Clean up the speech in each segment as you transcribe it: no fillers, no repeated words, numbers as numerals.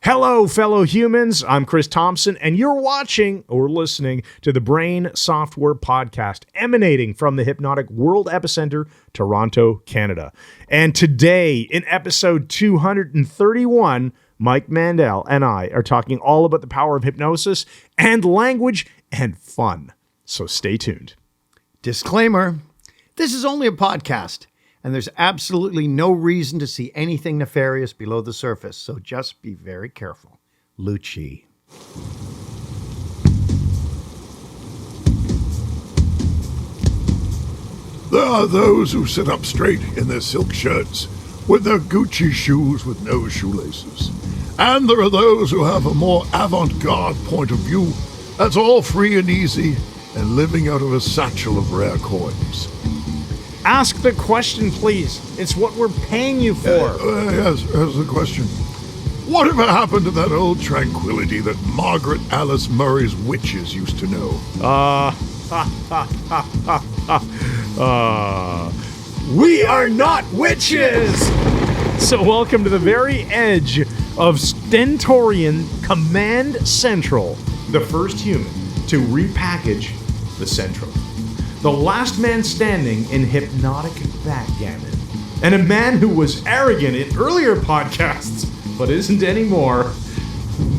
Hello, fellow humans. I'm Chris Thompson, and you're watching or listening to the Brain Software Podcast, emanating from the hypnotic world epicenter, Toronto, Canada. And today, in episode 231, Mike Mandel and I are talking all about the power of hypnosis and language and fun. So stay tuned. Disclaimer, this is only a podcast, and there's absolutely no reason to see anything nefarious below the surface, so just be very careful. Loochie. There are those who sit up straight in their silk shirts with their Gucci shoes with no shoelaces. And there are those who have a more avant-garde point of view that's all free and easy and living out of a satchel of rare coins. Ask the question, please. It's what we're paying you for. Yes, here's the question. Whatever happened to that old tranquility that Margaret Alice Murray's witches used to know? We are not witches! So welcome to the very edge of Stentorian Command Central, the first human to repackage the Central. The last man standing in hypnotic backgammon. And a man who was arrogant in earlier podcasts, but isn't anymore.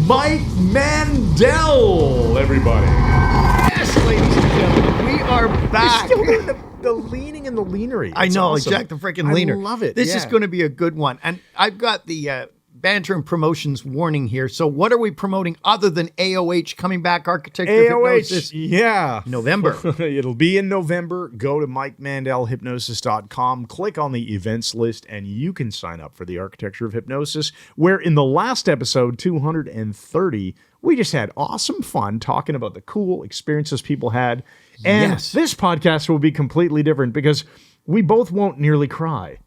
Mike Mandel, everybody. Yes, ladies and gentlemen, we are back. You're still doing the leaning and the leanery. I know, awesome. Jack the freaking leaner. I love it. This is going to be a good one. And I've got the banter and promotions warning here. So what are we promoting other than AOH coming back, Architecture of Hypnosis? Yeah. November. It'll be in November. Go to MikeMandelHypnosis.com, click on the events list, and you can sign up for the Architecture of Hypnosis, where in the last episode, 230, we just had awesome fun talking about the cool experiences people had. And This podcast will be completely different because we both won't nearly cry.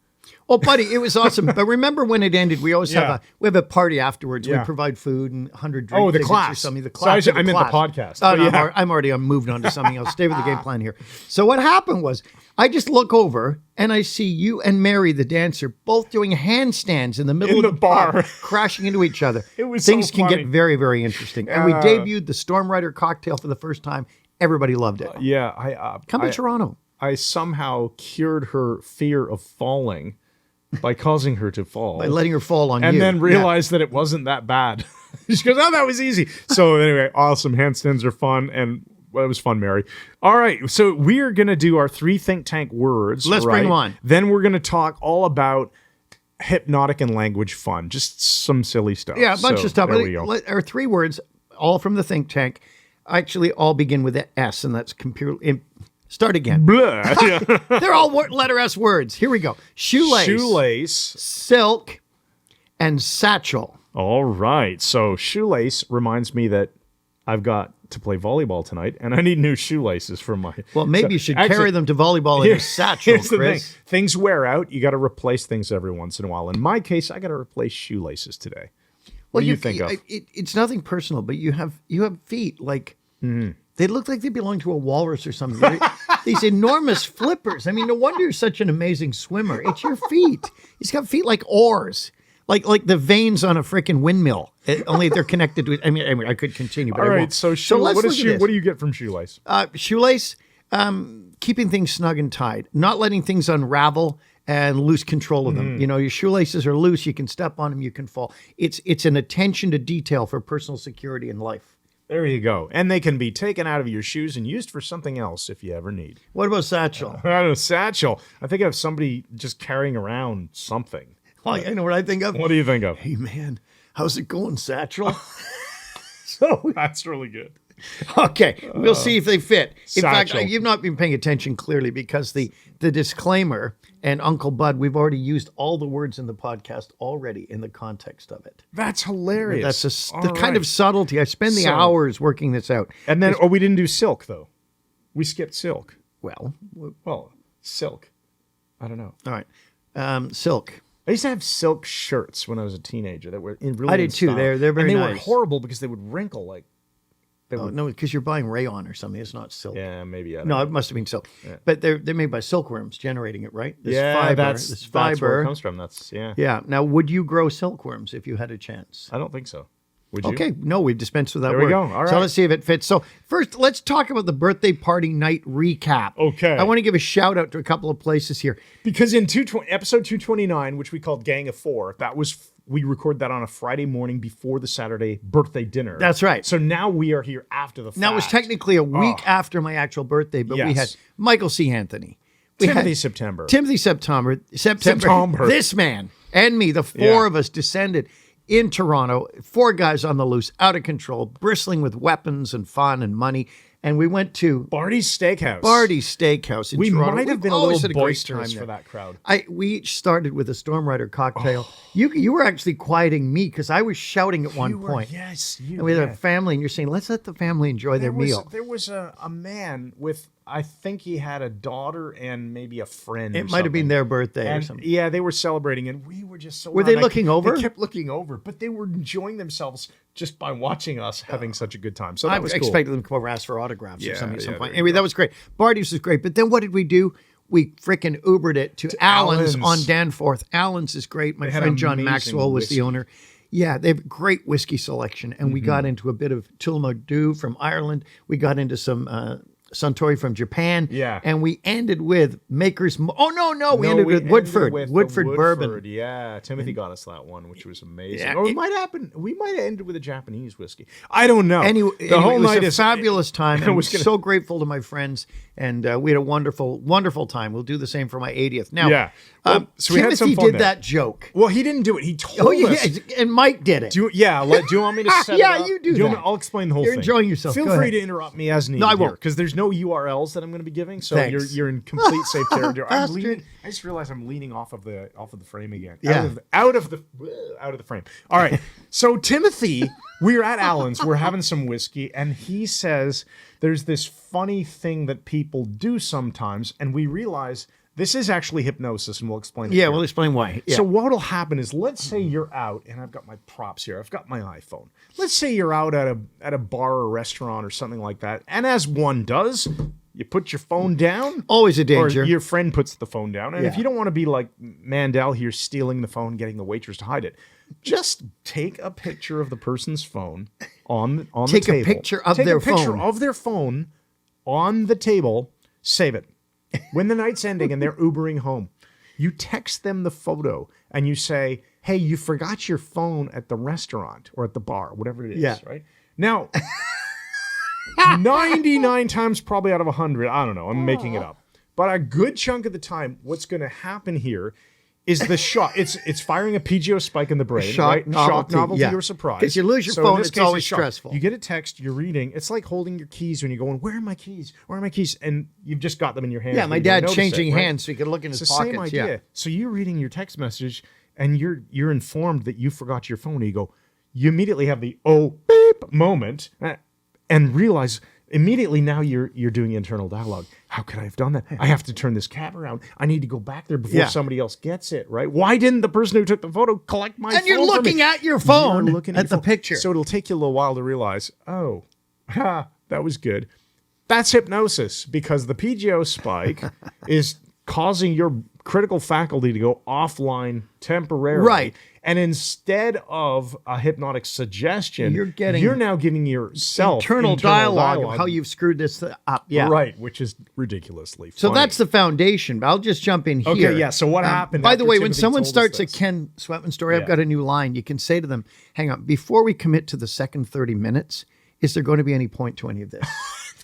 Well, buddy, it was awesome. But remember when it ended, we always have a party afterwards. Yeah. We provide food and 100 drink the tickets class. or something. The class. So I meant the podcast. Oh, no, I'm moved on to something else. Stay with the game plan here. So what happened was I just look over and I see you and Mary, the dancer, both doing handstands in the middle of the bar, crashing into each other. It was Things so can funny. get very, very interesting. And we debuted the Storm Rider cocktail for the first time. Everybody loved it. Come to Toronto. I somehow cured her fear of falling by causing her to fall. By letting her fall on you. And then realized that it wasn't that bad. She goes, oh, that was easy. So anyway, awesome. Handstands are fun. And well, it was fun, Mary. All right. So we're going to do our 3 think tank words. Let's bring them on. Then we're going to talk all about hypnotic and language fun. Just some silly stuff. Yeah, a bunch of stuff. There we go. Our 3 words, all from the think tank, actually all begin with an S, and that's computer. Start again. Blah. They're all letter S words. Here we go. Shoelace, silk, and satchel. All right. So shoelace reminds me that I've got to play volleyball tonight, and I need new shoelaces for my... Well, maybe you should carry them to volleyball in a satchel, Here's Chris. the thing. Things wear out. You got to replace things every once in a while. In my case, I got to replace shoelaces today. What do you think of? It's nothing personal, but you have feet like... They look like they belong to a walrus or something. These enormous flippers. I mean, no wonder you're such an amazing swimmer. It's your feet. He's got feet like oars, like the veins on a freaking windmill. Only they're connected to. I mean, I could continue, but all I right. won't. So let's what look at this. What do you get from shoelace? Shoelace, keeping things snug and tied, not letting things unravel and lose control of them. You know, your shoelaces are loose. You can step on them. You can fall. It's an attention to detail for personal security in life. There you go. And they can be taken out of your shoes and used for something else if you ever need. What about satchel? I don't know, satchel. I think of somebody just carrying around something. Oh, I know what I think of. What do you think of? Hey, man, how's it going, satchel? So that's really good. Okay, we'll see if they fit. In Satchel. fact, you've not been paying attention clearly because the disclaimer and Uncle Bud, we've already used all the words in the podcast already in the context of it. That's hilarious. That's the kind of subtlety. I spend the hours working this out. And then, we didn't do silk, though. We skipped silk. Well, silk. I don't know. All right. Silk. I used to have silk shirts when I was a teenager that were really I did too. style. They're very and they nice. were horrible because they would wrinkle like Oh, no, because you're buying rayon or something. It's not silk. Yeah, maybe. I don't No, know. it must have been silk. But they're made by silkworms generating it, right? This Yeah, fiber, that's this that's where fiber. it comes from. That's Yeah. Now, would you grow silkworms if you had a chance? I don't think so. Would you? Okay, no, we've dispensed with that There word. we go. All So right. let's see if it fits. So first, let's talk about the birthday party night recap. Okay. I want to give a shout out to a couple of places here. Because in episode 229, which we called Gang of Four, we recorded that on a Friday morning before the Saturday birthday dinner. That's right. So now we are here after the fact. Now, it was technically a week after my actual birthday, but we Yes. had Michael C. Anthony. We had Timothy September. Timothy September. September. This man and me, the four of us descended in Toronto, 4 guys on the loose, out of control, bristling with weapons and fun and money. And we went to Bardi's Steakhouse. Bardi Steakhouse in We Toronto. might have We've been a always little had great boisterous time for there. that crowd. We each started with a Storm Rider cocktail. You were actually quieting me because I was shouting at one point. Yes. And we had a family, and you're saying, let's let the family enjoy their meal. There was a man with, I think he had a daughter and maybe a friend. It might have been their birthday or and something. yeah, they were celebrating, and we were just so. Were they loud. looking over? They kept looking over, but they were enjoying themselves just by watching us having such a good time. So I that was cool. expected them to come over and ask for autographs or Yeah, something at some yeah, point. there you Anyway, go. that was great. Bardi's was great. But then what did we do? We frickin' Ubered it to Allen's on Allen's. Danforth. Allen's is great. My They had friend John amazing Maxwell was whiskey. the owner. Yeah, they have a great whiskey selection. And we got into a bit of Tullamore from Ireland. We got into some Suntory from Japan. Yeah. And we ended with Maker's... Oh, no. We ended with ended Woodford. with the Woodford bourbon. Woodford, yeah, Timothy got us that one, which was amazing. Yeah, Or it- we might have ended with a Japanese whiskey. I don't know. Anyway, the whole it was night a is fabulous time. I I'm was gonna- so grateful to my friends, and we had a wonderful, wonderful time. We'll do the same for my 80th. Now, Yeah. Well, so we had Timothy some fun did there. that joke. Well, he didn't do it. He told Oh, yeah, us. and Mike did it. Do you want me to set Yeah, it up? you do you want me- that. I'll explain the whole You're thing. enjoying yourself. Feel Go free ahead. to interrupt me as needed. No, I won't. Because there's no URLs that I'm going to be giving, so Thanks. you're in complete safe territory. Bastard. I just realized I'm leaning off of the frame again. Yeah. Out of the frame. All right. So Timothy, we're at Allen's. We're having some whiskey, and he says there's this funny thing that people do sometimes, and we realize this is actually hypnosis, and we'll explain it. Yeah, here. we'll explain why. Yeah. So what'll happen is, let's say you're out, and I've got my props here. I've got my iPhone. Let's say you're out at a bar or restaurant or something like that, and as one does, you put your phone down. Always a danger. Or your friend puts the phone down, and if Yeah. you don't want to be like Mandel here, stealing the phone, getting the waitress to hide it, just take a picture of the person's phone on the Take a table. picture of Take their a picture phone. of their phone on the table. Save it. When the night's ending and they're Ubering home, you text them the photo and you say, hey, you forgot your phone at the restaurant or at the bar, whatever it is, Yeah. right? Now, 99 times probably out of 100, I don't know, I'm making it up. But a good chunk of the time, what's going to happen here is the shock. It's firing a PGO spike in the brain, Shock, right? novelty, Shock, novelty, yeah. or surprise. 'Cause you lose your So in phone, this it's case, always shock. stressful. You get a text, you're reading. It's like holding your keys when you're going, where are my keys? Where are my keys? And you've just got them in your hands. Yeah, but my you don't dad notice changing it, right? hands so he could look in It's his the pockets. same idea. Yeah. So you're reading your text message and you're informed that you forgot your phone. And you go, you immediately have the beep moment and realize immediately now you're doing internal dialogue. How could I have done that? I have to turn this cab around. I need to go back there before Yeah. somebody else gets it, right? Why didn't the person who took the photo collect my phone? And you're from me? looking at your phone You're looking at the your phone. picture. So it'll take you a little while to realize, that was good. That's hypnosis because the PGO spike is causing your critical faculty to go offline temporarily. Right. And instead of a hypnotic suggestion, You're now giving yourself internal dialogue of how you've screwed this up. Yeah. Right, which is ridiculously So funny. that's the foundation. But I'll just jump in here. Okay, yeah, so what happened By the after way, when Timothy someone told us starts a this? Ken Sweatman story, Yeah. I've got a new line. You can say to them, hang on, before we commit to the second 30 minutes, is there going to be any point to any of this?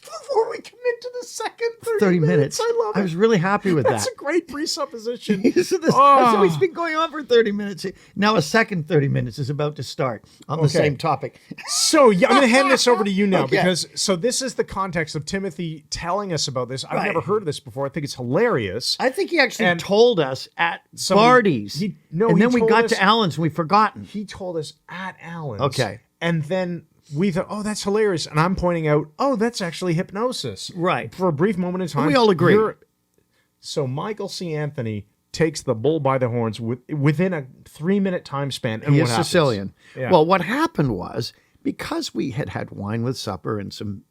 Before we commit to the second 30 minutes. I love it. I was really happy with That's that. a great presupposition. So this, Oh. so it's been going on for 30 minutes. Now a second 30 minutes is about to start on the Okay. same topic. So yeah, I'm going to hand this over to you now Okay. because this is the context of Timothy telling us about this. I've Right. never heard of this before. I think it's hilarious. I think he actually And told us at somebody- Bardi's. he and then we told got us- to Allen's and we've forgotten. He told us at Allen's. Okay. And then we thought, oh, that's hilarious. And I'm pointing out, oh, that's actually hypnosis. Right. For a brief moment in time. We all agree. So Michael C. Anthony takes the bull by the horns within a 3-minute time span. And He what is happens? Sicilian. Yeah. Well, what happened was, because we had had wine with supper and some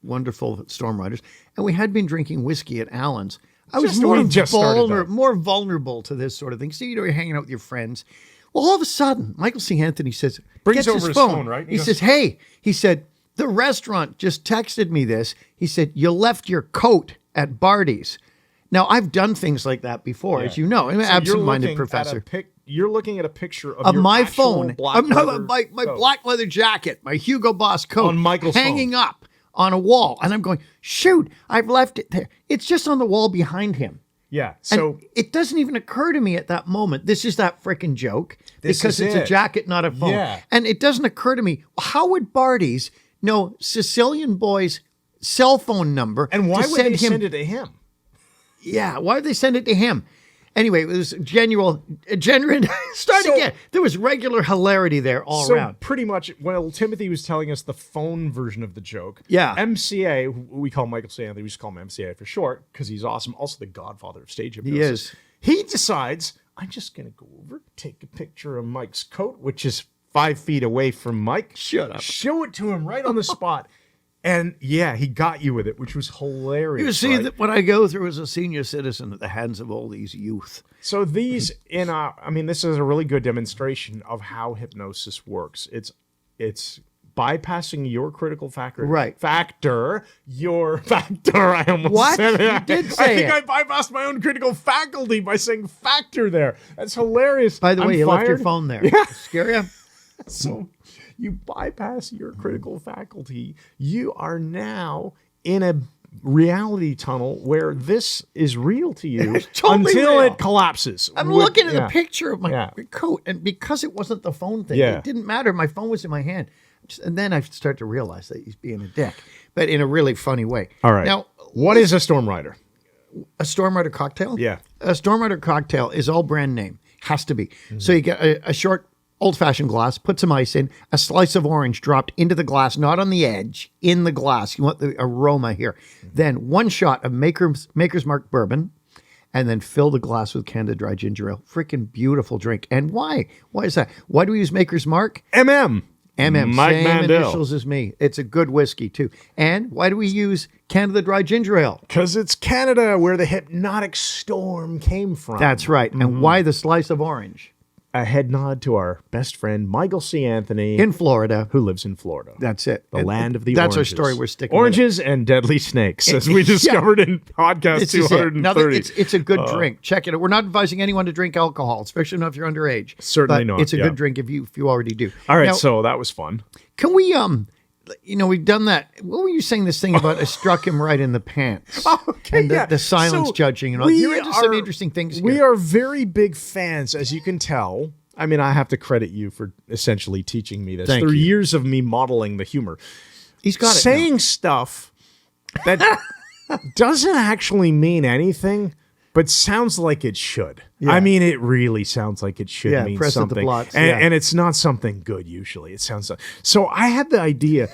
wonderful storm riders, and we had been drinking whiskey at Allen's, I was more vulnerable to this sort of thing. So, you're hanging out with your friends. Well, all of a sudden, Michael C. Anthony says, brings over his phone, right? He says, hey, he said, the restaurant just texted me this. He said, you left your coat at Bardi's. Now, I've done things like that before, as you know. I'm an absent-minded professor. You're looking at a picture of your my actual phone, black leather my black leather jacket, my Hugo Boss coat, on Michael's hanging phone. up on a wall. And I'm going, shoot, I've left it there. It's just on the wall behind him. Yeah. So and it doesn't even occur to me at that moment. This is that freaking joke because it's a jacket, not a phone. Yeah. And it doesn't occur to me, how would Bardi's know Sicilian Boy's cell phone number? And why would they send it to him? Yeah, why would they send it to him? Anyway, it was genuine. Again. There was regular hilarity there all around. So pretty much, well, Timothy was telling us the phone version of the joke. Yeah. MCA, who we call Michael C. Anthony, we just call him MCA for short, because he's awesome. Also the godfather of stage hypnosis. He is. He decides, I'm just going to go over, take a picture of Mike's coat, which is 5 feet away from Mike. Shut up. Show it to him right on the spot. And yeah, he got you with it, which was hilarious. You see that what I go through as a senior citizen at the hands of all these youth. So these this is a really good demonstration of how hypnosis works. It's bypassing your critical factor. Right. Your factor. I almost said it. You did say I bypassed my own critical faculty by saying factor there. That's hilarious. By the way, you left your phone there. Yeah. Scare you? So you bypass your critical faculty. You are now in a reality tunnel where this is real to you totally until real. it collapses. I'm looking at the picture of my coat, and because it wasn't the phone thing, it didn't matter. My phone was in my hand. And then I start to realize that he's being a dick, but in a really funny way. All right. Now, what is a Storm Rider? A Storm Rider cocktail? Yeah. A Storm Rider cocktail is all brand name. Has to be. Mm-hmm. So you get a short old-fashioned glass, put some ice in, a slice of orange dropped into the glass, not on the edge, in the glass. You want the aroma here. Mm-hmm. Then 1 shot of Maker's Mark bourbon, and then fill the glass with Canada Dry Ginger Ale. Freaking beautiful drink. And why? Why is that? Why do we use Maker's Mark? MM. Mike same Mandel. Initials as me. It's a good whiskey, too. And why do we use Canada Dry Ginger Ale? Because it's Canada, where the hypnotic storm came from. That's right. Mm-hmm. And why the slice of orange? A head nod to our best friend, Michael C. Anthony. In Florida. Who lives in Florida. That's it. The land of the That's oranges. our story we're sticking Oranges and deadly snakes, as we discovered in podcast 230. Now, it's a good drink. Check it out. We're not advising anyone to drink alcohol, especially not if you're underage. Certainly not. It's a good drink if you already do. All right, now, so that was fun. Can we, we've done that. What were you saying this thing about? I struck him right in the pants. Okay, and the silence judging and all. You're into some interesting things here. We are very big fans, as you can tell. I mean, I have to credit you for essentially teaching me this. Through years of me modeling the humor. He's got it. Saying stuff that doesn't actually mean anything, but sounds like it should. Yeah. I mean, it really sounds like it should mean something. And it's not something good usually. It sounds so I had the idea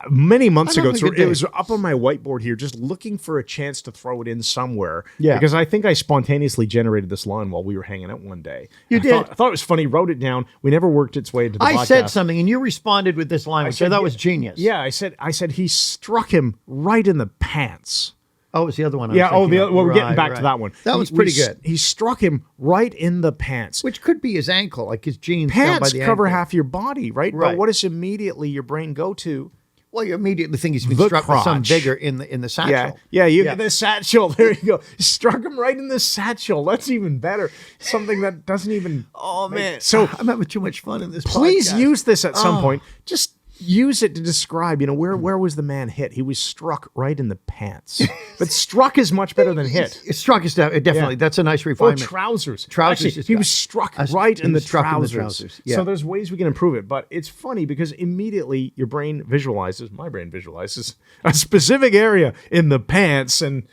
many months ago. It was up on my whiteboard here, just looking for a chance to throw it in somewhere. Yeah. Because I think I spontaneously generated this line while we were hanging out one day. You did. I thought it was funny, wrote it down. We never worked its way into the podcast. I said something and you responded with this line, which I thought was genius. Yeah, I said he struck him right in the pants. Oh, it was the other one. We're getting back to that one. That was pretty good. He struck him right in the pants. Which could be his ankle, like his jeans. Pants down by the cover ankle. half your body, right? But what does immediately your brain go to? Well, you immediately think he's been struck with some vigor in the satchel. Yeah, the satchel. There you go. Struck him right in the satchel. That's even better. Something that doesn't even. Oh man! So I'm having too much fun in this. Please podcast. Use this at some point. Just use it to describe. Where was the man hit? He was struck right in the pants. But struck is much better than hit. Struck is definitely. Yeah. That's a nice refinement. Or trousers. Trousers. Actually, he was struck right in the trousers. Yeah. So there's ways we can improve it. But it's funny because immediately your brain visualizes, my brain visualizes, a specific area in the pants and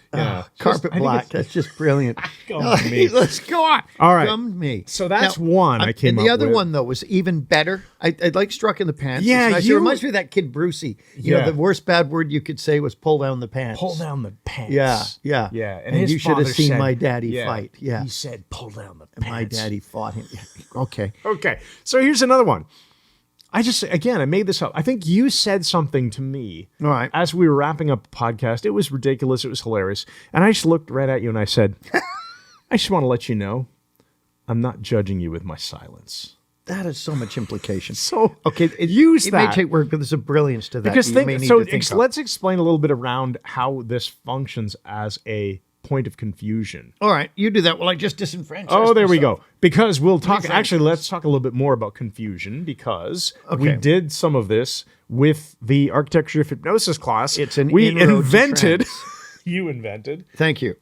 carpet black. That's just brilliant. Let's go on. All right. Come to me. So that's one I came up with. And the other one, though, was even better. I like struck in the pants. Yeah, it reminds me of that kid Brucey. You know, the worst bad word you could say was pull down the pants. Pull down the pants. Yeah. And you should have seen my daddy fight. Yeah. He said, pull down the pants. My daddy fought him. Okay. Okay. So here's another one. I made this up. I think you said something to me All right. as we were wrapping up the podcast. It was ridiculous. It was hilarious. And I just looked right at you and I said, I just want to let you know, I'm not judging you with my silence. That has so much implication. So okay, use it that. may take work, but there's a brilliance to that. Because you may need to think of. let's explain a little bit around how this functions as a point of confusion. All right, you do that while I just disenfranchise Oh, there we myself. go. Because we'll talk. Exactly. Actually, let's talk a little bit more about confusion because we Okay. did some of this with the architecture of hypnosis class. It's an we inroad to invented. trance. You invented Thank you.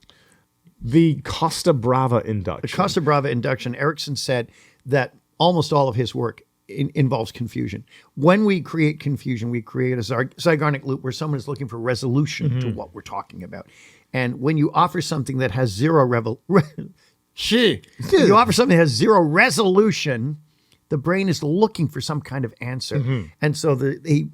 the Costa Brava induction. The Costa Brava induction, Erickson said that almost all of his work involves confusion. When we create confusion, we create a Zeigarnik loop where someone is looking for resolution to what we're talking about. And when you offer something that has zero you offer something that has zero resolution, the brain is looking for some kind of answer. And so the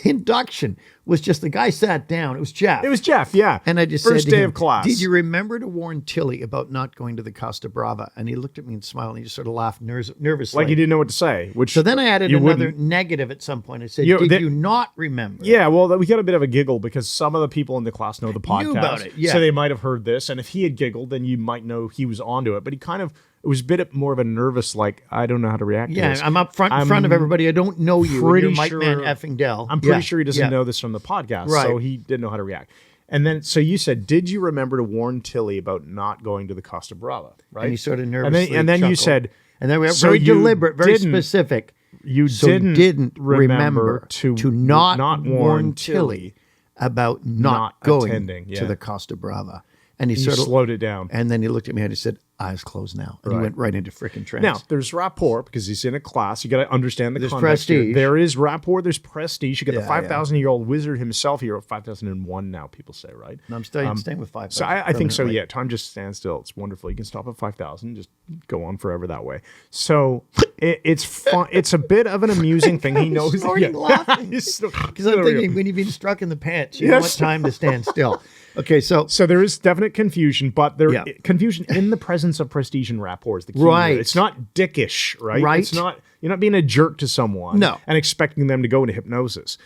induction was just the guy sat down. It was Jeff. It was Jeff. Yeah, And I just first said to day him, of class. Did you remember to warn Tilly about not going to the Costa Brava? And he looked at me and smiled, and he just sort of laughed nervously. Like you didn't know what to say. Which So then I added you another wouldn't- negative at some point. I said, You- did that- you not remember? Yeah, well, we got a bit of a giggle because some of the people in the class know the podcast. Knew about it, yeah. So they might have heard this. And if he had giggled, then you might know he was onto it. But it was a bit more of a nervous, like, I don't know how to react to Yeah, this. I'm up front in front of everybody. I don't know you. And pretty you're Mike sure- Man effing Dell. I'm pretty Yeah, sure he doesn't yeah. know this from the podcast. Right. So he didn't know how to react. And then, so you said, did you remember to warn Tilly about not going to the Costa Brava? Right. And he sort of And nervously then you chuckled. said, and then we were so very you deliberate, very didn't- specific. you So didn't remember to to not warn Tilly about not going attending, yeah. to the Costa Brava. And he You sort of slowed it down. And then he looked at me and he said, eyes closed now. And he went right into frickin' trance. Now, there's rapport because he's in a class. You got to understand the There's context here. prestige. There is rapport. There's prestige. You got the Yeah, 5,000-year-old wizard himself here. 5,001 now, people say, right? And I'm staying with 5,000. So I think so, permanently. yeah. Time just stands still. It's wonderful. You can stop at 5,000, just go on forever that way. So it's fun. It's a bit of an amusing thing. He knows. snorting laughing. Because I'm thinking, when you've been struck in the pants, you know what time to stand still. Okay, so there is definite confusion, but Yeah. confusion in the presence of prestige and rapport is the key. Right. Here. It's not dickish, right? Right. It's not. You're not being a jerk to someone, No. and expecting them to go into hypnosis.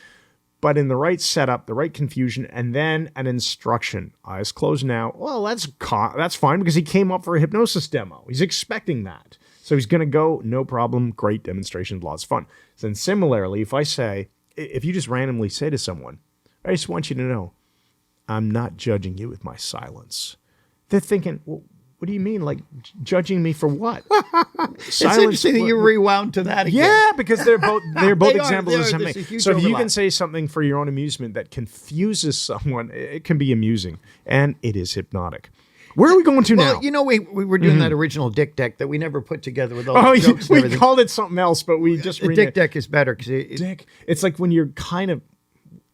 But in the right setup, the right confusion, and then an instruction. Eyes closed now. Well, that's fine because he came up for a hypnosis demo. He's expecting that. So he's going to go, no problem, great demonstration, lots of fun. Then similarly, if you just randomly say to someone, I just want you to know, I'm not judging you with my silence. They're thinking, well, what do you mean? Like, judging me for what? it's interesting that you rewound to that again. Yeah, because they're both They examples are. of something. There's a huge So if you overlap. can say something for your own amusement that confuses someone, it can be amusing, and it is hypnotic. Where are we going to now? Well, you know, we were doing that original dick deck that we never put together with all Oh, the jokes and we everything. called it something else, but we just The dick deck is better because Dick. It's like when you're kind of.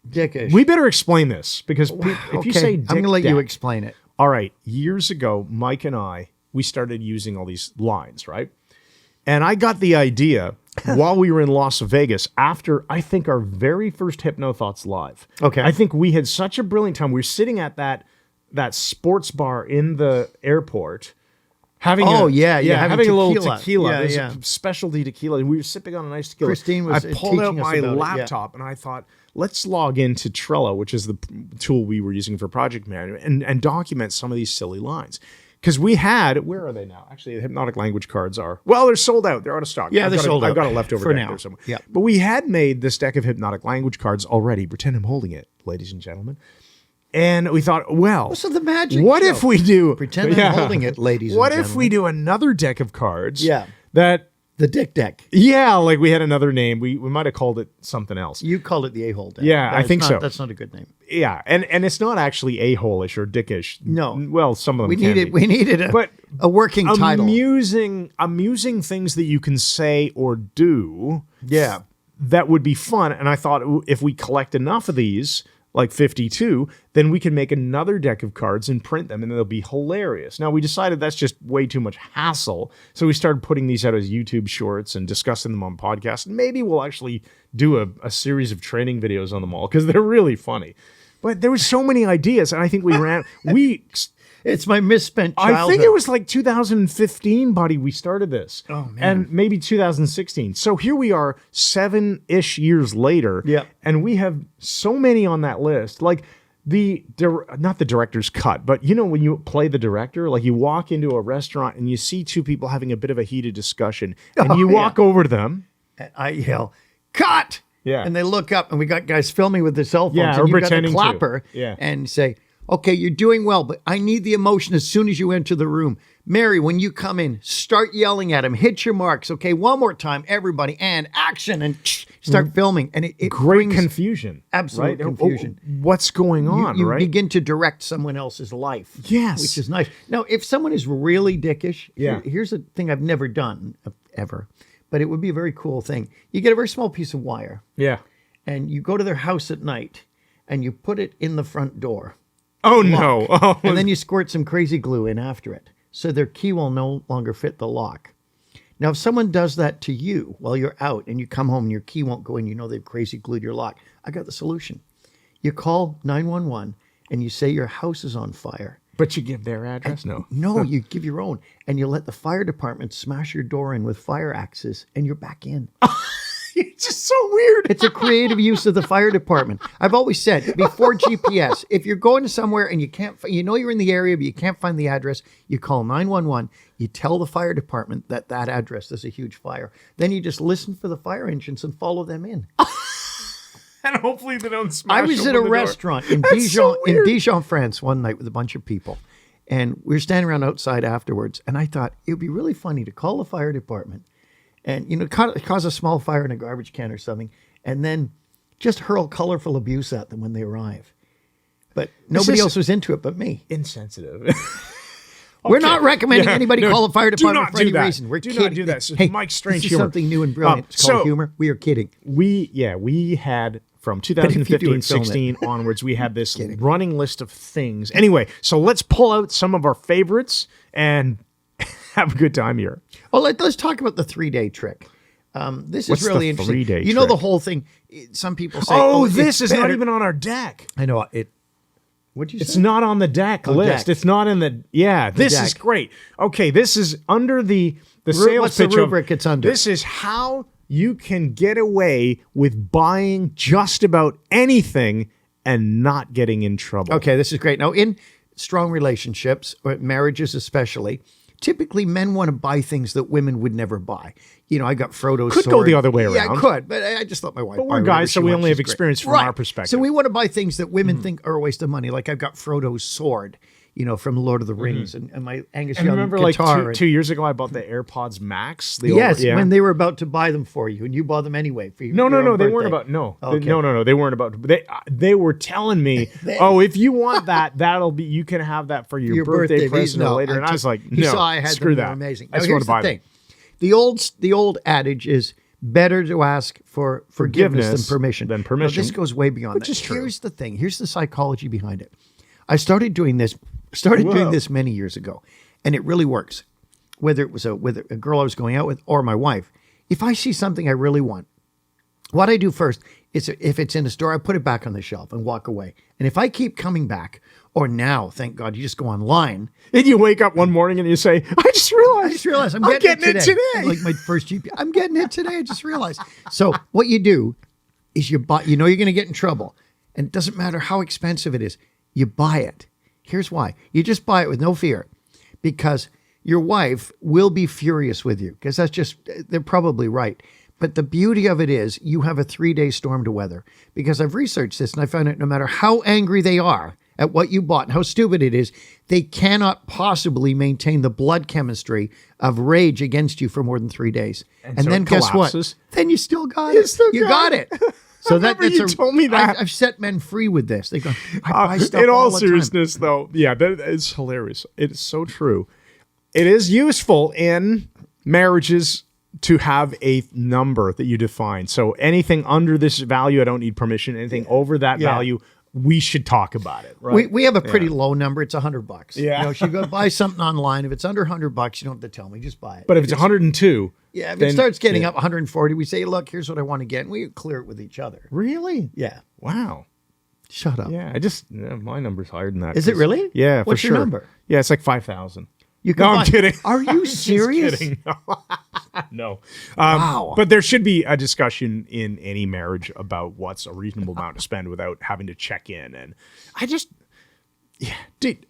dickish. We better explain this because if you say dick I'm going to let you deck- explain it. All right, years ago, Mike and I, we started using all these lines, right? And I got the idea while we were in Las Vegas after, I think, our very first HypnoThoughts live. Okay. I think we had such a brilliant time. We were sitting at that sports bar in the airport having Oh, a, yeah, having a little tequila. tequila. Yeah, There's yeah. a specialty tequila, and we were sipping on a nice tequila. Christine was I pulled out teaching us my about it, yeah. laptop and I thought, let's log into Trello, which is the tool we were using for project management, and document some of these silly lines. Because we had, where are they now? Actually, the hypnotic language cards are, well, they're sold out. They're out of stock. Yeah, they're sold out. I've got a leftover For deck now. there somewhere. Yeah. But we had made this deck of hypnotic language cards already. Pretend I'm holding it, ladies and gentlemen. And we thought, well, So the magic what show. if we do... Pretend I'm holding it, ladies and What gentlemen. if we do another deck of cards Yeah. that... The dick deck. Yeah, like we had another name. We might have called it something else. You called it the a-hole deck. Yeah, I That's think not- so. That's not a good name. Yeah, and it's not actually a-hole-ish or dickish. No. Well, some of them We can needed be. a, a working title. Amusing things that you can say or do. Yeah. That would be fun. And I thought if we collect enough of these, like 52, then we can make another deck of cards and print them, and they'll be hilarious. Now, we decided that's just way too much hassle, so we started putting these out as YouTube shorts and discussing them on podcasts. And maybe we'll actually do a series of training videos on them all, because they're really funny. But there were so many ideas, and I think we It's my misspent childhood. I think it was like 2015, buddy, we started this. Oh, man. And maybe 2016. So here we are 7-ish years later. Yeah. And we have so many on that list. Like not the director's cut, but you know when you play the director, like you walk into a restaurant and you see two people having a bit of a heated discussion and you walk over to them. And I yell, cut! Yeah. And they look up and we got guys filming with their cell phones. Yeah, and or you got the pretending to. clapper. Yeah. And say, okay, you're doing well, but I need the emotion as soon as you enter the room. Mary, when you come in, start yelling at him. Hit your marks. Okay, one more time, everybody, and action, and start filming. And it Great brings confusion. absolute right? confusion. What's going on, You right? begin to direct someone else's life. Yes. Which is nice. Now, if someone is really dickish, Yeah. here's a thing I've never done ever, but it would be a very cool thing. You get a very small piece of wire, Yeah. and you go to their house at night, and you put it in the front door. Oh, no. Oh, And then you squirt some crazy glue in after it, so their key will no longer fit the lock. Now, if someone does that to you while you're out and you come home and your key won't go in, you know they've crazy glued your lock, I got the solution. You call 911 and you say your house is on fire. But you give their address? No. No, you give your own, and you let the fire department smash your door in with fire axes, and you're back in. It's just so weird. It's a creative use of the fire department. I've always said, before GPS, if you're going to somewhere and you can't, you know you're in the area, but you can't find the address, you call 911, you tell the fire department that address, there's a huge fire. Then you just listen for the fire engines and follow them in. And hopefully they don't smash I was open at the a door. restaurant in That's so Dijon, weird. France one night with a bunch of people. And we were standing around outside afterwards. And I thought it would be really funny to call the fire department and, you know, cause a small fire in a garbage can or something, and then just hurl colorful abuse at them when they arrive. But nobody is- else was into it but me. Insensitive. We're not recommending Yeah, anybody no, call the fire do department not for do any that. reason. We're Do kidding. not do that. This is Hey, Mike's strange this is humor. something new and brilliant. It's called humor. We are kidding. We had from if you do it, 2015, film it. 16 onwards, we had this running list of things. Anyway, so let's pull out some of our favorites and have a good time here. Well, let's talk about the 3-day trick. This What's is really the interesting. 3-day You know the trick? whole thing. Some people say, Oh, it's this is not better." even on our deck. I know it. What'd you say? It's not on the deck list. deck. It's not in the. Yeah, this is deck. great. Okay, this is under the sales what's the pitch. rubric it's under? This is how you can get away with buying just about anything and not getting in trouble. Okay, this is great. Now, in strong relationships, or marriages especially, typically men want to buy things that women would never buy. You know, I got Frodo's Could go sword. the other way Yeah, around. I could, but I just let my wife But buy we're whatever guys, she so we wants. only have She's great. experience from Right. our perspective. So we want to buy things that women think are a waste of money. Like I've got Frodo's sword, you know, from Lord of the Rings, and my Angus And Young remember, guitar. like two years ago, I bought the AirPods Max. The Yes, yeah. when they were about to buy them for you, and you bought them anyway. For No, your own they weren't birthday. about no. Okay. No, they weren't about. They were telling me, oh, if you want that, that'll be. You can have that for your birthday present no, later. And I was like, you no, saw I had screw them, that. they're amazing. I Now, just here's want to buy the thing. The old adage is better to ask for forgiveness than permission. than Now, permission. this goes way beyond Which that. is true. Here's the thing. Here's the psychology behind it. I started doing this many years ago, and it really works. Whether it was with a girl I was going out with or my wife, if I see something I really want, what I do first is if it's in a store, I put it back on the shelf and walk away. And if I keep coming back, or now, thank God, you just go online. And you wake up one morning and you say, I just realized I'm getting getting it today. Like my first GP, I'm getting it today. I just realized. So what you do is you buy. You know you're going to get in trouble, and it doesn't matter how expensive it is. You buy it. Here's why: you just buy it with no fear, because your wife will be furious with you. Because they're probably right. But the beauty of it is you have a 3-day storm to weather. Because I've researched this and I found out no matter how angry they are at what you bought and how stupid it is, they cannot possibly maintain the blood chemistry of rage against you for more than 3 days. And so then it guess collapses. what? Then you still got it. You got it. So remember you told me that. I've set men free with this. They go, I buy stuff in all the time. seriousness, though, yeah, that is hilarious. It is so true. It is useful in marriages to have a number that you define. So anything under this value, I don't need permission. Anything over that Yeah. value, we should talk about it. Right? We have a pretty low number. It's $100. Yeah. You know, you go buy something online. If it's under $100, you don't have to tell me. Just buy it. But if it's 102, yeah, if then- it starts getting up 140, we say, look, here's what I want to get. And we clear it with each other. really? Yeah. Wow. Shut up. Yeah, my number's higher than that. Is it really? Yeah, What's for your sure. number? Yeah, it's like 5,000. You No, I'm kidding. Are you serious? Just kidding. No. Wow. But there should be a discussion in any marriage about what's a reasonable amount to spend without having to check in. And dude.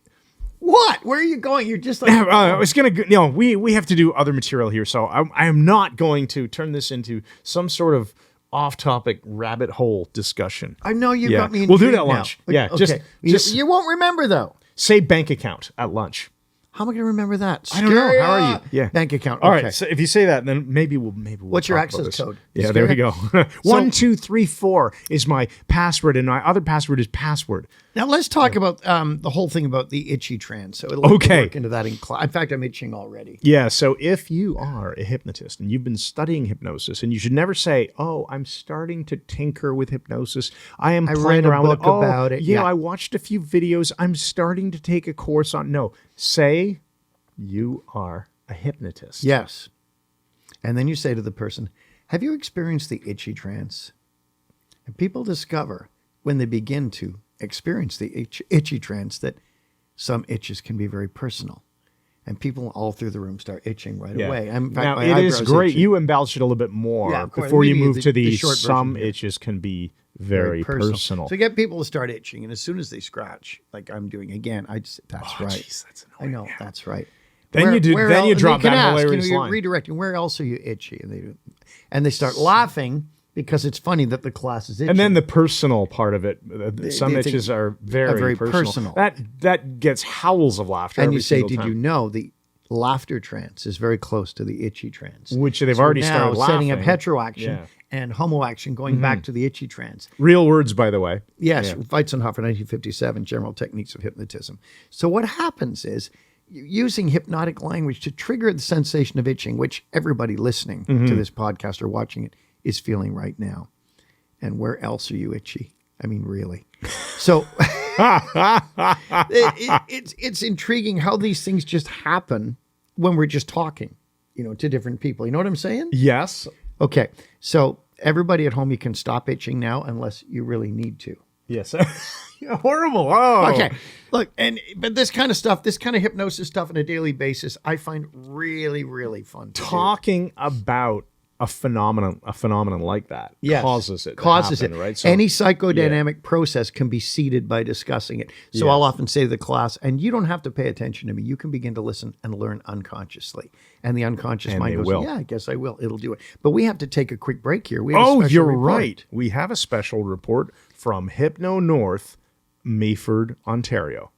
What? Where are you going? You're just like... I was going to, we have to do other material here. So I am not going to turn this into some sort of off-topic rabbit hole discussion. I know you got me We'll do it intrigued at lunch. now. Yeah, Okay. just You won't remember, though. say bank account at lunch. How am I going to remember that? I don't know. How are you? Yeah. Bank account. All Okay. right. So if you say that, then maybe we'll What's your talk about access this. code? Yeah, Scare there we it? go. 1, 2, 3, 4 is my password, and my other password is password. Now let's talk about the whole thing about the itchy trance. So it'll Okay. work into that in class. In fact, I'm itching already. Yeah. So if you are a hypnotist and you've been studying hypnosis, and you should never say, "Oh, I'm starting to tinker with hypnosis. I am read playing a around with book about it." Yeah, Yeah. I watched a few videos. I'm starting to take a course on." No, say you are a hypnotist. Yes. And then you say to the person, have you experienced the itchy trance? And people discover when they begin to experience the itchy trance that some itches can be very personal. And people all through the room start itching right Yeah. away. In fact, Now my it is eyebrows great. itching. You embellish it a little bit more Yeah, of course. before you Maybe move the- to the the short version some here. itches can be very personal. So get people to start itching. And as soon as they scratch, like I'm doing again, I just, that's right. Jeez, that's I annoying. know, that's right. Then you do. Then you and drop they can that ask, hilarious you're line. redirecting. Where else are you itchy? And they start laughing because it's funny that the class is itchy. And then the personal part of it, some they think itches are very, very personal. personal. That gets howls of laughter. and every you say, single did time. you know the laughter trance is very close to the itchy trance? Which they've So already now started setting up laughing. heteroaction Yeah. Mm-hmm. and homoaction, going back to the itchy trance. Real words, by the way. Yes, Yeah. Weitzenhofer, 1957, General Techniques of Hypnotism. So what happens is using hypnotic language to trigger the sensation of itching, which everybody listening to this podcast or watching it is feeling right now. And where else are you itchy? I mean, really. So it's intriguing how these things just happen when we're just talking, to different people. You know what I'm saying? Yes. Okay. So everybody at home, you can stop itching now unless you really need to. Yes. Horrible. Oh. Okay. Look, but this kind of stuff, this kind of hypnosis stuff on a daily basis, I find really, really fun to do. Talking about a phenomenon like that Yes. causes it. Causes to happen, it. right? So, Any psychodynamic process can be seeded by discussing it. So I'll Yes. often say to the class, and you don't have to pay attention to me. You can begin to listen and learn unconsciously. And the unconscious And mind they goes, will. yeah, I guess I will. It'll do it. But we have to take a quick break here. We have a Oh, special you're report. right. We have a special report from Hypno North, Mayford, Ontario.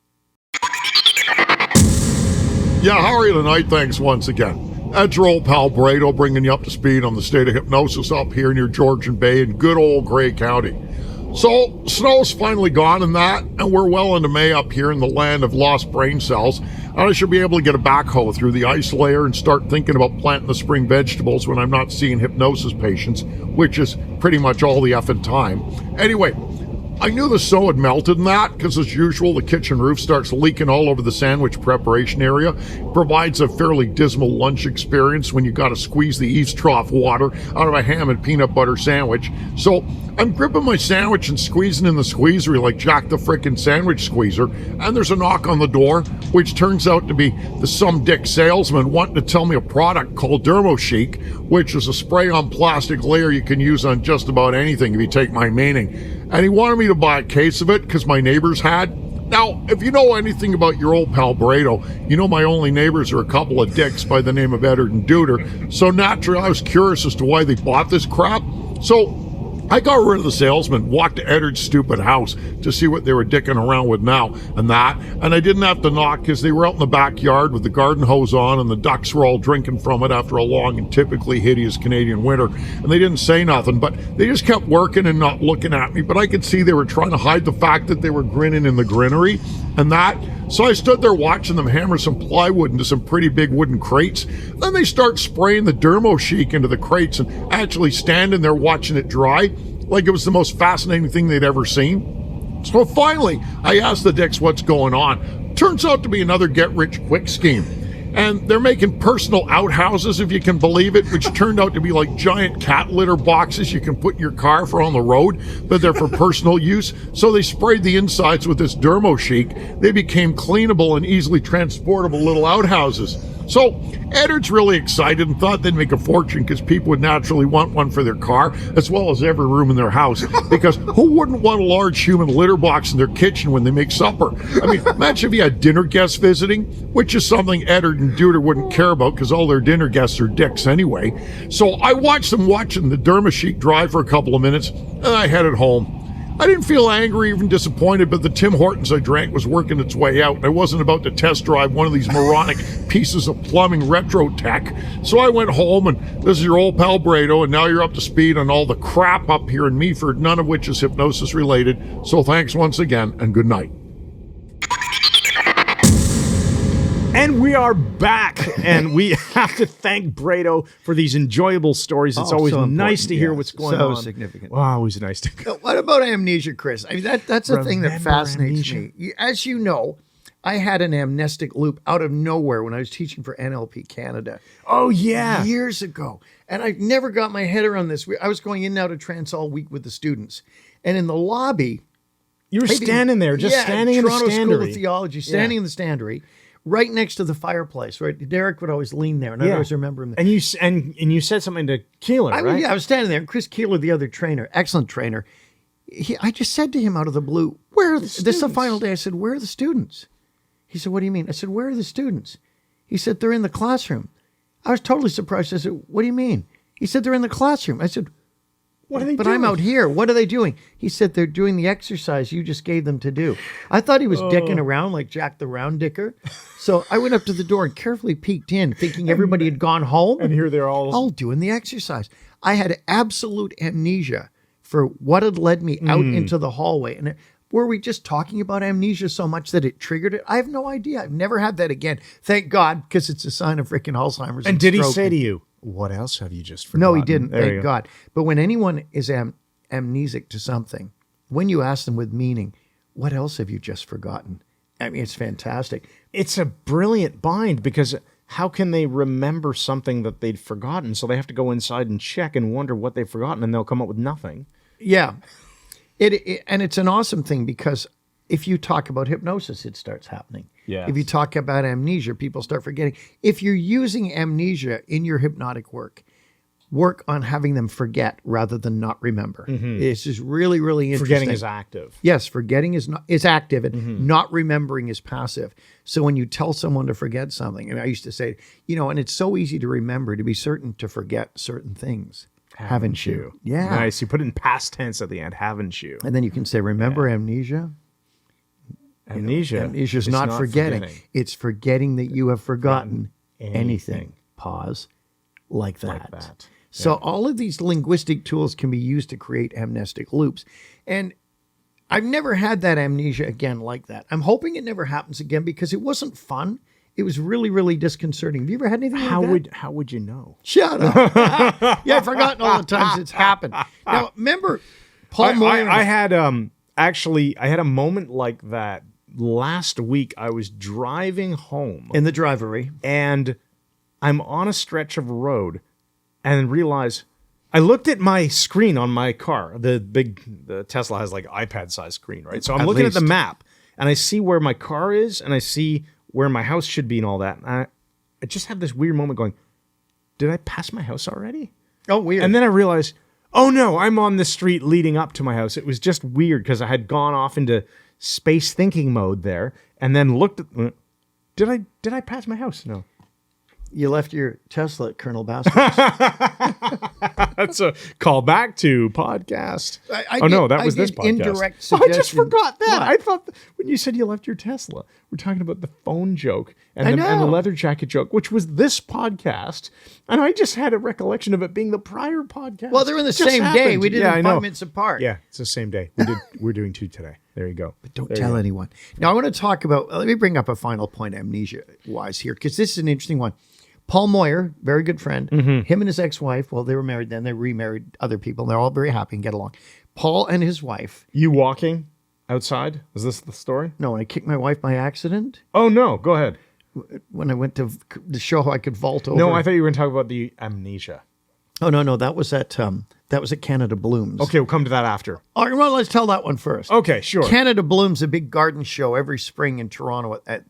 Yeah, how are you tonight? Thanks once again. That's your old pal Brado bringing you up to speed on the state of hypnosis up here near Georgian Bay in good old Grey County. So, snow's finally gone and that, and we're well into May up here in the land of lost brain cells, and I should be able to get a backhoe through the ice layer and start thinking about planting the spring vegetables when I'm not seeing hypnosis patients, which is pretty much all the effing time. Anyway, I knew the snow had melted and that, because as usual, the kitchen roof starts leaking all over the sandwich preparation area. It provides a fairly dismal lunch experience when you gotta squeeze the eaves trough water out of a ham and peanut butter sandwich. So I'm gripping my sandwich and squeezing in the squeezery like Jack the frickin' sandwich squeezer, and there's a knock on the door, which turns out to be the some dick salesman wanting to tell me a product called Dermo-Chic, which is a spray-on plastic layer you can use on just about anything if you take my meaning. And he wanted me to buy a case of it because my neighbors had. Now, if you know anything about your old pal Brado, you know my only neighbors are a couple of dicks by the name of Eddard and Duder. So naturally, I was curious as to why they bought this crap. So I got rid of the salesman, walked to Eddard's stupid house to see what they were dicking around with now and that. And I didn't have to knock because they were out in the backyard with the garden hose on and the ducks were all drinking from it after a long and typically hideous Canadian winter. And they didn't say nothing, but they just kept working and not looking at me. But I could see they were trying to hide the fact that they were grinning in the grinnery and that. So I stood there watching them hammer some plywood into some pretty big wooden crates. Then they start spraying the Dermo-Chic into the crates and actually standing there watching it dry like it was the most fascinating thing they'd ever seen. So finally, I asked the dicks what's going on. Turns out to be another get-rich-quick scheme. And they're making personal outhouses, if you can believe it, which turned out to be like giant cat litter boxes you can put in your car for on the road, but they're for personal use. So they sprayed the insides with this Dermo Chic. They became cleanable and easily transportable little outhouses. So Eddard's really excited and thought they'd make a fortune because people would naturally want one for their car as well as every room in their house, because who wouldn't want a large human litter box in their kitchen when they make supper? I mean, imagine if you had dinner guests visiting, which is something Eddard and Deuter wouldn't care about because all their dinner guests are dicks anyway. So I watched them watching the Derma Chic drive for a couple of minutes and I headed home. I didn't feel angry or even disappointed, but the Tim Hortons I drank was working its way out. I wasn't about to test drive one of these moronic pieces of plumbing retro tech. So I went home, and this is your old pal Brado, and now you're up to speed on all the crap up here in Meaford, none of which is hypnosis related. So thanks once again, and good night. And we are back, and we have to thank Brado for these enjoyable stories. It's always so nice to hear yeah, what's going so on. significant. Wow, always nice to go. What about amnesia, Chris? I mean, that's a thing that Remember fascinates amnesia? me. As you know, I had an amnestic loop out of nowhere when I was teaching for NLP Canada Oh, yeah. years ago. And I never got my head around this. I was going in and out of trance all week with the students. And in the lobby, You were standing there, just standing in the Toronto School of standery. Theology, standing in the standery, right next to the fireplace. Right, Derek would always lean there, and I always remember him. And you said something to Keeler, right? I was standing there, and Chris Keeler, the other trainer, excellent trainer. I just said to him out of the blue, "Where are this is the final day?" I said, "Where are the students?" He said, "What do you mean?" I said, "Where are the students?" He said, "They're in the classroom." I was totally surprised. I said, "What do you mean?" He said, "They're in the classroom." I said, What are they "But doing? I'm out here. What are they doing?" He said, "They're doing the exercise you just gave them to do." I thought he was dicking around like Jack the Round Dicker. So I went up to the door and carefully peeked in, thinking everybody had gone home. And here they're all doing the exercise. I had absolute amnesia for what had led me out into the hallway. And were we just talking about amnesia so much that it triggered it? I have no idea. I've never had that again. Thank God, because it's a sign of freaking Alzheimer's. And did he stroke. say to you, "What else have you just forgotten?" No, he didn't. There you Thank go. God. But when anyone is amnesic to something, when you ask them with meaning, what else have you just forgotten? I mean, it's fantastic. It's a brilliant bind, because how can they remember something that they'd forgotten? So they have to go inside and check and wonder what they've forgotten, and they'll come up with nothing. Yeah. And it's an awesome thing, because if you talk about hypnosis, it starts happening. Yes. If you talk about amnesia, people start forgetting. If you're using amnesia in your hypnotic work on having them forget rather than not remember. It's just really, really interesting. Forgetting is active. Yes, forgetting is active, and not remembering is passive. So when you tell someone to forget something, I mean, I used to say, and it's so easy to remember, to be certain to forget certain things. Haven't you? Yeah. Nice. You put it in past tense at the end. Haven't you? And then you can say, remember amnesia? Amnesia. Amnesia is It's not forgetting. It's forgetting that you have forgotten anything. Pause. Like that. Like that. So all of these linguistic tools can be used to create amnestic loops. And I've never had that amnesia again like that. I'm hoping it never happens again, because it wasn't fun. It was really, really disconcerting. Have you ever had anything like that? How would you know? Shut up. Yeah, I've forgotten all the times it's happened. Now, remember, Paul Moyer. I had I had a moment like that last week. I was driving home in the drivery. and I'm on a stretch of road and realize I looked at my screen on my car. The Tesla has like iPad size screen, right? So I'm looking at the map and I see where my car is and I see where my house should be and all that. And I just have this weird moment going, did I pass my house already? Oh, weird. And then I realized, oh no, I'm on the street leading up to my house. It was just weird because I had gone off into space thinking mode there and then looked at, did I pass my house? No. You left your Tesla at Colonel Bastards. That's a call back to podcast. That was this podcast. Indirect I suggestion. just forgot that. What? I thought when you said you left your Tesla, we're talking about the phone joke and I the know. leather jacket joke, which was this podcast. And I just had a recollection of it being the prior podcast. Well, they're in the Just same day. happened. We did Yeah, I them know. 5 minutes apart. Yeah, it's the same day. We're doing 2 today. There you go. Don't tell anyone. Now, I want to talk about, let me bring up a final point amnesia-wise here, because this is an interesting one. Paul Moyer, very good friend, him and his ex-wife, well, they were married then, they remarried other people, and they're all very happy and get along. Paul and his wife. You walking outside? Is this the story? No, when I kicked my wife by accident. Oh, no. Go ahead. when I went to show how I could vault over. No, I thought you were going to talk about the amnesia. Oh, no, that was at Canada Blooms. Okay, we'll come to that after. All right, well, let's tell that one first. Okay, sure. Canada Blooms, a big garden show every spring in Toronto at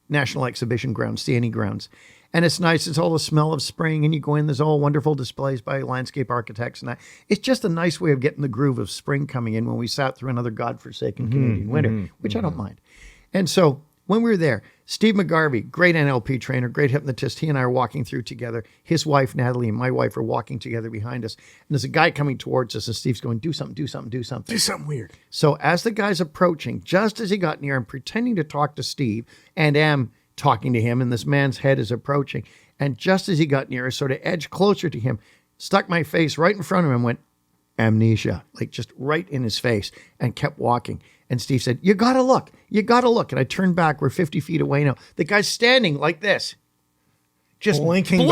National Exhibition Grounds, CNE Grounds. And it's nice. It's all the smell of spring, and you go in. There's all wonderful displays by landscape architects, and it's just a nice way of getting the groove of spring coming in when we sat through another godforsaken Canadian winter, which I don't mind. And so when we were there, Steve McGarvey, great NLP trainer, great hypnotist, he and I are walking through together. His wife, Natalie, and my wife are walking together behind us. And there's a guy coming towards us, and Steve's going, do something, do something, do something. Do something weird. So as the guy's approaching, just as he got near, I'm pretending to talk to Steve and am talking to him, and this man's head is approaching. And just as he got near, I sort of edged closer to him, stuck my face right in front of him, and went, amnesia, like just right in his face, and kept walking. And Steve said, you got to look. You got to look. And I turned back. We're 50 feet away now. The guy's standing like this, just blinking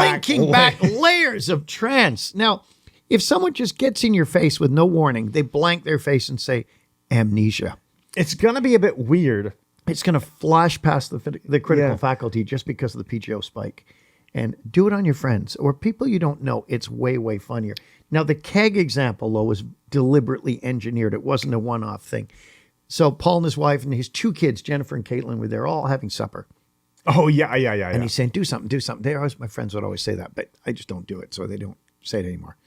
back layers of trance. Now, if someone just gets in your face with no warning, they blank their face and say, amnesia. It's going to be a bit weird. It's going to flash past the critical faculty just because of the PGO spike. And do it on your friends or people you don't know. It's way, way funnier. Now, the keg example, though, was deliberately engineered. It wasn't a one-off thing. So Paul and his wife and his two kids, Jennifer and Caitlin, were there all having supper. Oh, yeah. And he's saying, do something, do something. My friends would always say that, but I just don't do it, so they don't say it anymore.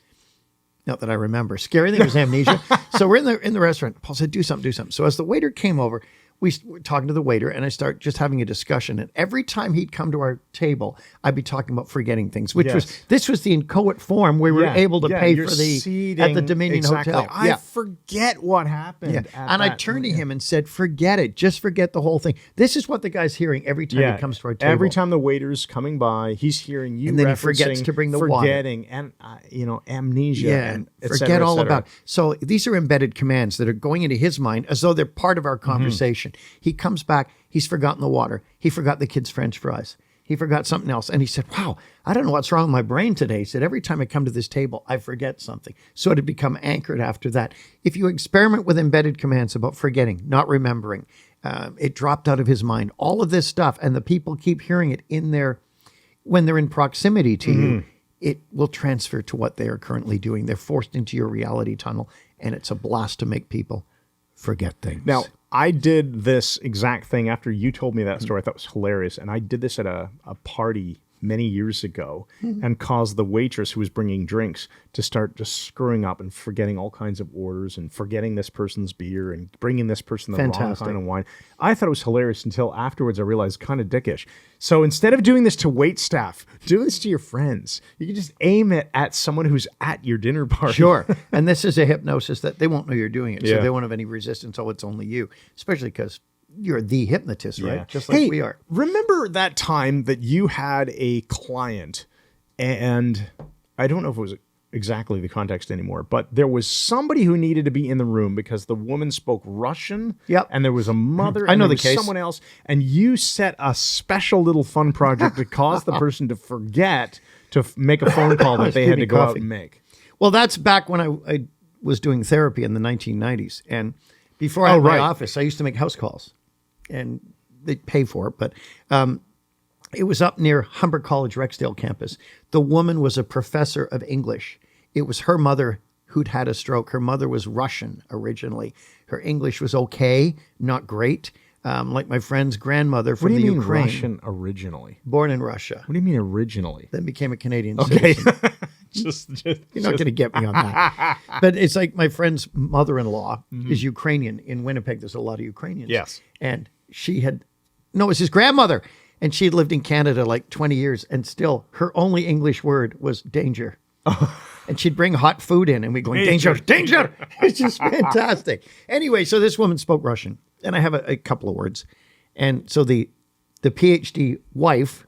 Not that I remember. Scary thing was amnesia. So we're in the restaurant. Paul said, do something, do something. So as the waiter came over, we were talking to the waiter, and I start just having a discussion. And every time he'd come to our table, I'd be talking about forgetting things, which this was the inchoate form we were able to pay for at the Dominion Hotel. I forget what happened. And I turned to him and said, forget it. Just forget the whole thing. This is what the guy's hearing every time he comes to our table. Every time the waiter's coming by, he's hearing you, and then he forgets to bring the forgetting water. And amnesia. And forget all about it. So these are embedded commands that are going into his mind as though they're part of our conversation. He comes back, he's forgotten the water. He forgot the kids' French fries. He forgot something else. And he said, wow, I don't know what's wrong with my brain today. He said, every time I come to this table, I forget something. So it had become anchored after that. If you experiment with embedded commands about forgetting, not remembering, it dropped out of his mind. All of this stuff, and the people keep hearing it when they're in proximity to you, it will transfer to what they are currently doing. They're forced into your reality tunnel, and it's a blast to make people forget things. Now, I did this exact thing after you told me that story. I thought it was hilarious. And I did this at a party many years ago and caused the waitress who was bringing drinks to start just screwing up and forgetting all kinds of orders and forgetting this person's beer and bringing this person the wrong kind of wine. I thought it was hilarious until afterwards I realized kind of dickish. So instead of doing this to wait staff, do this to your friends. You can just aim it at someone who's at your dinner party. Sure. And this is a hypnosis that they won't know you're doing it. So they won't have any resistance. Oh, it's only you. Especially because you're the hypnotist, right? Just like we are. Remember that time that you had a client, and I don't know if it was exactly the context anymore, but there was somebody who needed to be in the room because the woman spoke Russian. Yep. And there was a mother. I know and the there was case. someone else, and you set a special little fun project to cause the person to forget to make a phone call that they had to go out and make. Well, that's back when I was doing therapy in the 1990s, and before I had my office, I used to make house calls. And they'd pay for it, but it was up near Humber College Rexdale campus. The woman was a professor of English. It was her mother who'd had a stroke. Her mother was Russian originally. Her English was okay, not great. Like my friend's grandmother from the Ukraine. What do you mean Russian originally? Born in Russia. What do you mean originally? Then became a Canadian citizen. You're not going to get me on that. But it's like my friend's mother-in-law is Ukrainian. In Winnipeg, there's a lot of Ukrainians. Yes. And it was his grandmother. And she had lived in Canada like 20 years. And still, her only English word was danger. And she'd bring hot food in and we'd go, danger, danger. It's just fantastic. Anyway, so this woman spoke Russian. And I have a couple of words. And so the PhD wife,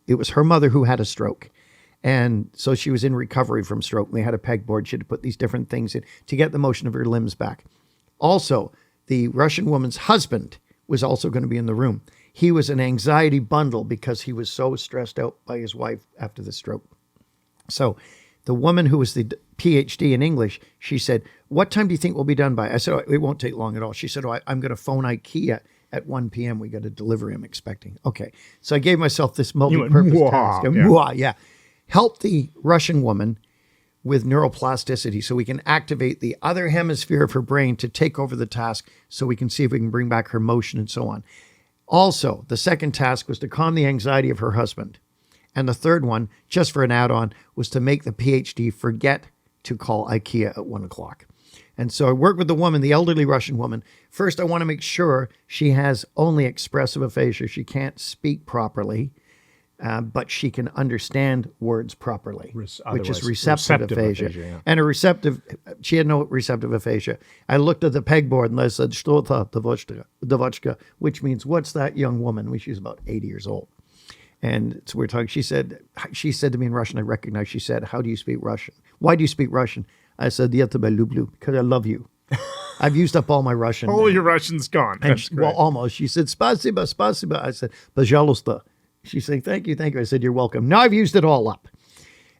it was her mother who had a stroke. And so she was in recovery from stroke. And they had a pegboard. She had to put these different things in to get the motion of her limbs back. Also, the Russian woman's husband was also going to be in the room. He was an anxiety bundle because he was so stressed out by his wife after the stroke. So the woman who was the PhD in English, she said, what time do you think we'll be done by? I said, it won't take long at all. She said, I'm going to phone IKEA at 1 p.m. We got a delivery I'm expecting. Okay. So I gave myself this multi-purpose "Mwah," task. yeah. Mwah, yeah. Help the Russian woman with neuroplasticity so we can activate the other hemisphere of her brain to take over the task so we can see if we can bring back her motion and so on. Also, the second task was to calm the anxiety of her husband. And the third one, just for an add-on, was to make the PhD forget to call IKEA at 1 o'clock. And so I worked with the woman, the elderly Russian woman. First, I want to make sure she has only expressive aphasia. She can't speak properly, but she can understand words properly, which is receptive aphasia. Yeah. And she had no receptive aphasia. I looked at the pegboard and I said, "Что та девочка," which means, "What's that young woman?" She's about 80 years old. And so we're talking, she said to me in Russian, I recognized, she said, "How do you speak Russian? Why do you speak Russian?" I said, "Я тебя люблю," because I love you. I've used up all my Russian. All your Russian's gone. That's great. Well, almost. She said, "Spasiba, spasiba." I said, "Пожалуйста." She's saying, "Thank you, thank you." I said, "You're welcome." Now I've used it all up.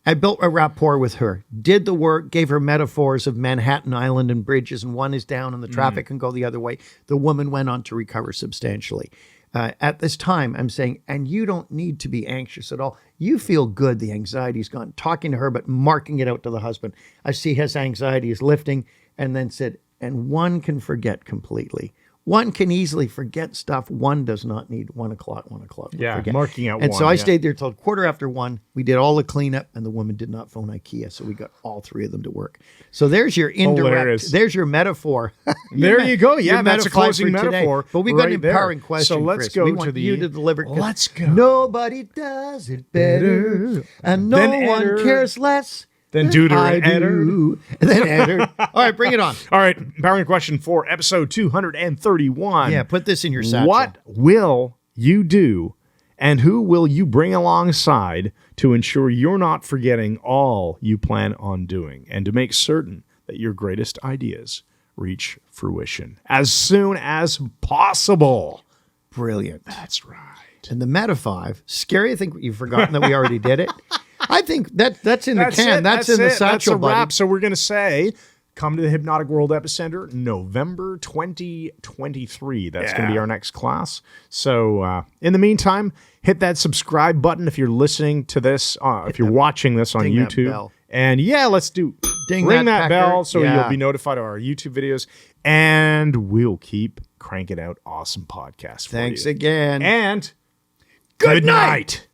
I built a rapport with her, did the work, gave her metaphors of Manhattan Island and bridges, and one is down and the traffic can go the other way. The woman went on to recover substantially. At this time, I'm saying, and you don't need to be anxious at all. You feel good. The anxiety's gone. Talking to her, but marking it out to the husband. I see his anxiety is lifting, and then said, and one can forget completely. One can easily forget stuff. One does not need 1 o'clock. Yeah, forget. marking out and one. so I yeah. stayed there till 1:15. We did all the cleanup, and the woman did not phone IKEA, so we got all three of them to work. So there's your indirect. Hilarious. There's your metaphor. There you go. Yeah, your that's a metaphor closing for today. metaphor. But we got right an empowering there. question. So let's Chris. go we to want the. you to deliver. Let's go. Nobody does it better, and no Then one enter. cares less. Then I enter. do. And then enter. All right, bring it on. All right, empowering question for episode 231. Yeah, put this in your satchel. What will you do, and who will you bring alongside to ensure you're not forgetting all you plan on doing, and to make certain that your greatest ideas reach fruition as soon as possible? Brilliant. That's right. And the Meta 5, scary. I think you've forgotten that we already did it. I think that's in the can. That's in the satchel, That's a buddy. wrap. So we're going to say, come to the Hypnotic World Epicenter, November 2023. That's going to be our next class. So in the meantime, hit that subscribe button if you're listening to this, if you're watching this on ding that YouTube. bell. And yeah, let's ring that pecker. bell so Yeah. you'll be notified of our YouTube videos. And we'll keep cranking out awesome podcasts for Thanks you. again. And good night.